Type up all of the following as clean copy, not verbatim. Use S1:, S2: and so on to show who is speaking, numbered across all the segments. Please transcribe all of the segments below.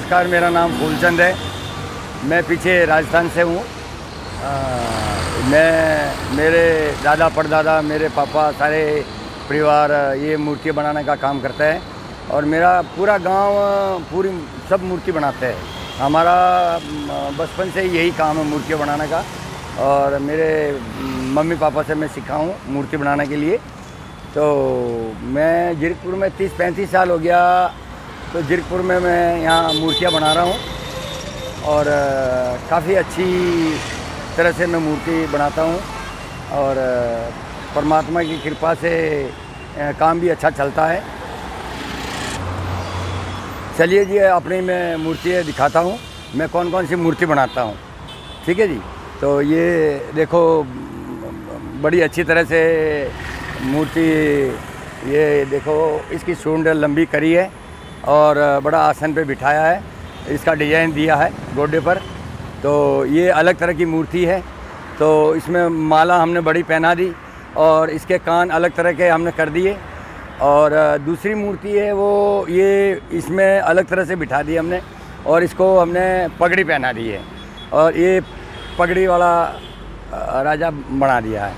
S1: नमस्कार, मेरा नाम फूलचंद है। मैं पीछे राजस्थान से हूँ। मैं मेरे दादा परदादा, मेरे पापा, सारे परिवार ये मूर्ति बनाने का काम करते हैं और मेरा पूरा गांव पूरी सब मूर्ति बनाते हैं। हमारा बचपन से यही काम है मूर्ति बनाने का और मेरे मम्मी पापा से मैं सीखा हूँ मूर्ति बनाने के लिए। तो मैं जीरकपुर में 30-35 साल हो गया, तो जीरकपुर में मैं यहाँ मूर्तियाँ बना रहा हूँ और काफ़ी अच्छी तरह से मैं मूर्ति बनाता हूँ और परमात्मा की कृपा से काम भी अच्छा चलता है। चलिए जी, अपनी मैं मूर्ति दिखाता हूँ मैं कौन कौन सी मूर्ति बनाता हूँ। ठीक है जी। तो ये देखो, बड़ी अच्छी तरह से मूर्ति, ये देखो इसकी सूंड लंबी करी है और बड़ा आसन पे बिठाया है, इसका डिजाइन दिया है गोडे पर। तो ये अलग तरह की मूर्ति है। तो इसमें माला हमने बड़ी पहना दी और इसके कान अलग तरह के हमने कर दिए। और दूसरी मूर्ति है वो ये इसमें अलग तरह से बिठा दी हमने और इसको हमने पगड़ी पहना दी है और ये पगड़ी वाला राजा बना दिया है।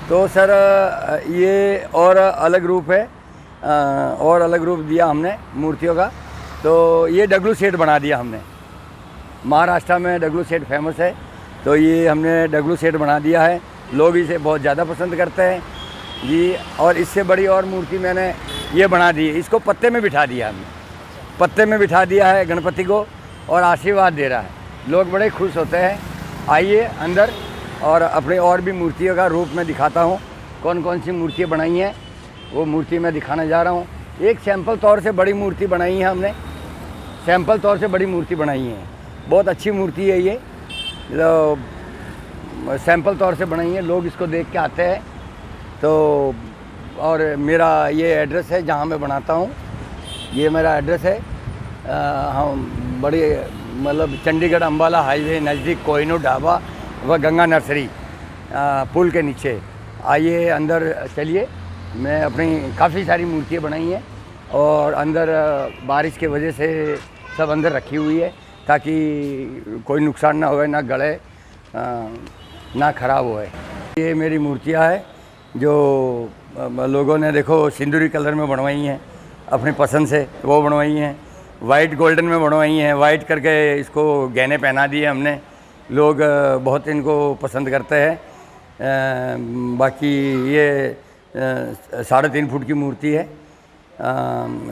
S1: तो सर ये और अलग रूप है, और अलग रूप दिया हमने मूर्तियों का। तो ये डगलू सेठ बना दिया हमने। महाराष्ट्र में डगलू सेठ फेमस है, तो ये हमने डगलू सेठ बना दिया है। लोग इसे बहुत ज़्यादा पसंद करते हैं जी। और इससे बड़ी और मूर्ति मैंने ये बना दी है, इसको पत्ते में बिठा दिया हमने, पत्ते में बिठा दिया है गणपति को और आशीर्वाद दे रहा है। लोग बड़े खुश होते हैं। आइए अंदर और अपने और भी मूर्तियों का रूप में दिखाता हूँ। कौन कौन सी मूर्तियाँ बनाई हैं वो मूर्ति मैं दिखाने जा रहा हूँ। एक सैंपल तौर से बड़ी मूर्ति बनाई है हमने, सैंपल तौर से बड़ी मूर्ति बनाई है। बहुत अच्छी मूर्ति है ये, सैंपल तौर से बनाई है। लोग इसको देख के आते हैं। तो और मेरा ये एड्रेस है जहाँ मैं बनाता हूँ, ये मेरा एड्रेस है। हम बड़ी मतलब चंडीगढ़ अम्बाला हाईवे नज़दीक कोहिनूर ढाबा व गंगा नर्सरी पुल के नीचे। आइए अंदर चलिए। मैं अपनी काफ़ी सारी मूर्तियाँ बनाई हैं और अंदर बारिश के वजह से सब अंदर रखी हुई है ताकि कोई नुकसान ना होए, ना गले ना ख़राब होए। ये मेरी मूर्तियाँ हैं जो लोगों ने देखो सिंदूरी कलर में बनवाई हैं, अपनी पसंद से वो बनवाई हैं। वाइट गोल्डन में बनवाई हैं, वाइट करके इसको गहने पहना दिए हमने। लोग बहुत इनको पसंद करते हैं। बाकी ये 3.5 फुट की मूर्ति है,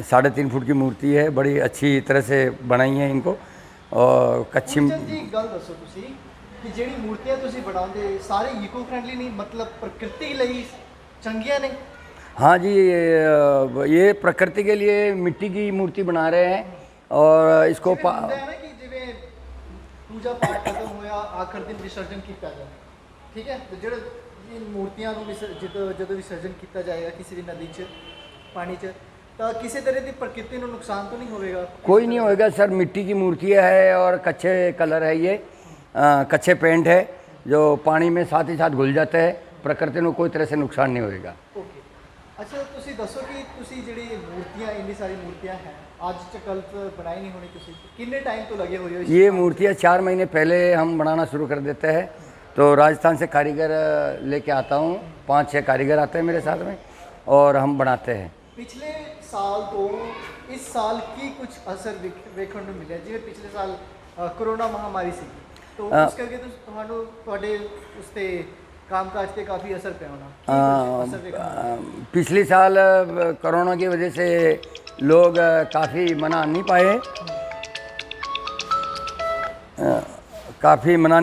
S1: 3.5 फुट की मूर्ति है। बड़ी अच्छी तरह से बनाई है इनको। और कच्ची
S2: गल दसो तुसी कि जेडी मूर्तियां तुसी बनाते सारे इको फ्रेंडली नहीं, मतलब प्रकृति लई चंगियां ने?
S1: हाँ जी, ये प्रकृति के लिए मिट्टी की मूर्ति बना रहे हैं और इसको
S2: पूजा पाठ खत्म होया आखिर दिन विसर्जन किया जाए, ठीक है? तो जो मूर्तियां जो विसर्जन किया जाएगा किसी भी नदी च पानी च, तो किसी तरह की प्रकृति को नुकसान तो नहीं होगा?
S1: कोई नहीं होएगा सर। मिट्टी की मूर्तियाँ है और कच्चे कलर है, ये कच्चे पेंट है जो पानी में साथ ही साथ घुल जाते हैं। प्रकृति को कोई तरह से नुकसान नहीं होएगा।
S2: ओके। अच्छा, तुसी दसो कि तुसी जेडी मूर्तियां, इतनी सारी मूर्तियां हैं, आज च कल बनाई नहीं होनी, तुसी कितने टाइम तो लगे हुए हो?
S1: ये मूर्तियाँ 4 महीने पहले हम बनाना शुरू कर देते हैं। तो राजस्थान से कारीगर लेके आता हूँ, 5-6 कारीगर आते हैं मेरे साथ में और हम बनाते हैं।
S2: पिछले साल तो इस साल की कुछ असर वेखण ਨੂੰ मिले, जिवें पिछले साल कोरोना महामारी सी, तो उस करके ਤੁਹਾਨੂੰ ਤੁਹਾਡੇ ਉਸ ਤੇ कामकाज पे काफ़ी असर पे होना।
S1: पिछले साल कोरोना की वजह से लोग काफ़ी मना नहीं पाए, काफ़ी मना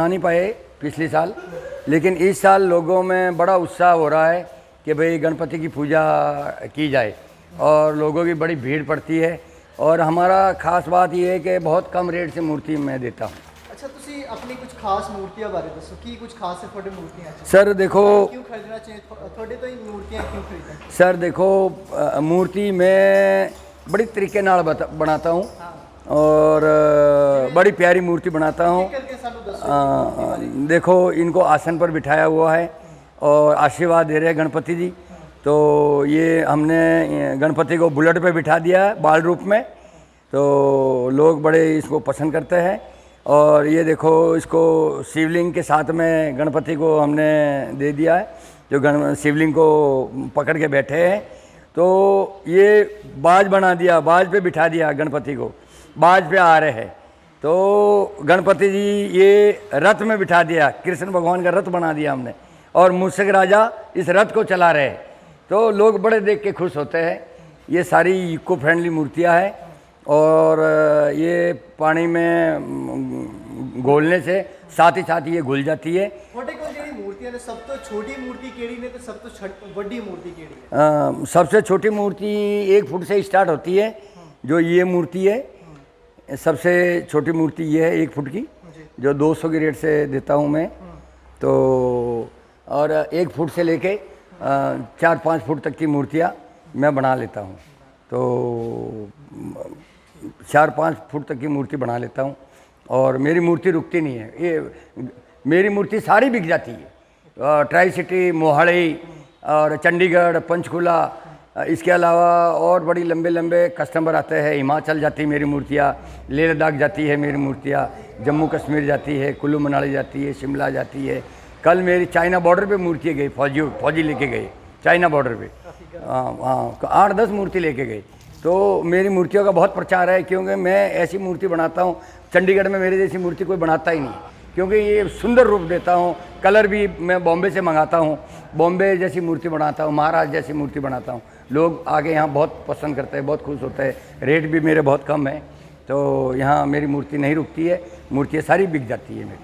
S1: नहीं पाए पिछले साल। लेकिन इस साल लोगों में बड़ा उत्साह हो रहा है कि भाई गणपति की पूजा की जाए और लोगों की बड़ी भीड़ पड़ती है। और हमारा ख़ास बात ये है कि बहुत कम रेट से मूर्ति मैं देता हूँ।
S2: अच्छा, तुसी अपनी कुछ खास मूर्तियां बारे दसो कि कुछ खास है थोड़े मूर्तियां?
S1: सर देखो,
S2: क्यों खरीदना चाहिए थोड़े तो ही मूर्तियां क्यों खरीदें?
S1: सर देखो, मूर्ति मैं बड़ी तरीके नाल बनाता हूँ और बड़ी प्यारी मूर्ति बनाता हूँ। देखो, इनको आसन पर बिठाया हुआ है और आशीर्वाद दे रहे हैं गणपति जी। तो ये हमने गणपति को बुलेट पे बिठा दिया है बाल रूप में, तो लोग बड़े इसको पसंद करते हैं। और ये देखो इसको शिवलिंग के साथ में गणपति को हमने दे दिया है, जो शिवलिंग को पकड़ के बैठे हैं। तो ये बाज बना दिया, बाज पे बिठा दिया गणपति को, बाज पे आ रहे हैं। तो गणपति जी ये रथ में बिठा दिया, कृष्ण भगवान का रथ बना दिया हमने, और मूषक राजा इस रथ को चला रहे हैं। तो लोग बड़े देख के खुश होते हैं। ये सारी इको फ्रेंडली मूर्तियाँ हैं, और ये पानी में घोलने से साथ ही साथ ये घुल जाती है।
S2: ਤੁਹਾਡੇ ਕੋਲ ਜਿਹੜੀ ਮੂਰਤੀਆਂ ਨੇ ਸਭ ਤੋਂ ਛੋਟੀ ਮੂਰਤੀ ਕਿਹੜੀ ਨੇ ਤੇ ਸਭ ਤੋਂ ਵੱਡੀ ਮੂਰਤੀ ਕਿਹੜੀ ਹੈ?
S1: सबसे छोटी मूर्ति 1 फुट से स्टार्ट होती है, जो ये मूर्ति है। सबसे छोटी मूर्ति ये है 1 फुट की, जो 200 की रेट से देता हूँ मैं। तो और 1 फुट से लेके 4-5 फुट तक की मूर्तियाँ मैं बना लेता हूँ। तो 4-5 फुट तक की मूर्ति बना लेता हूँ, और मेरी मूर्ति रुकती नहीं है। ये मेरी मूर्ति सारी बिक जाती है, ट्राई सिटी, मोहाली और चंडीगढ़, पंचकुला, इसके अलावा और बड़ी लंबे लंबे कस्टमर आते हैं। हिमाचल जाती है मेरी मूर्तियाँ, लेह लद्दाख जाती है मेरी मूर्तियाँ, जम्मू कश्मीर जाती है, कुल्लू मनाली जाती है, शिमला जाती है। कल मेरी चाइना बॉर्डर पे मूर्ति गई, फौजी लेके गए चाइना बॉर्डर पे। 8-10 मूर्ति लेके गए। तो मेरी मूर्तियों का बहुत प्रचार है, क्योंकि मैं ऐसी मूर्ति बनाता हूँ, चंडीगढ़ में मेरे जैसी मूर्ति कोई बनाता ही नहीं, क्योंकि ये सुंदर रूप देता हूँ। कलर भी मैं बॉम्बे से मंगाता हूँ, बॉम्बे जैसी मूर्ति बनाता हूँ, महाराष्ट्र जैसी मूर्ति बनाता हूँ। लोग आके यहाँ बहुत पसंद करते हैं, बहुत खुश होते हैं। रेट भी मेरे बहुत कम है, तो यहाँ मेरी मूर्ति नहीं रुकती है, मूर्तियाँ सारी बिक जाती है मेरी।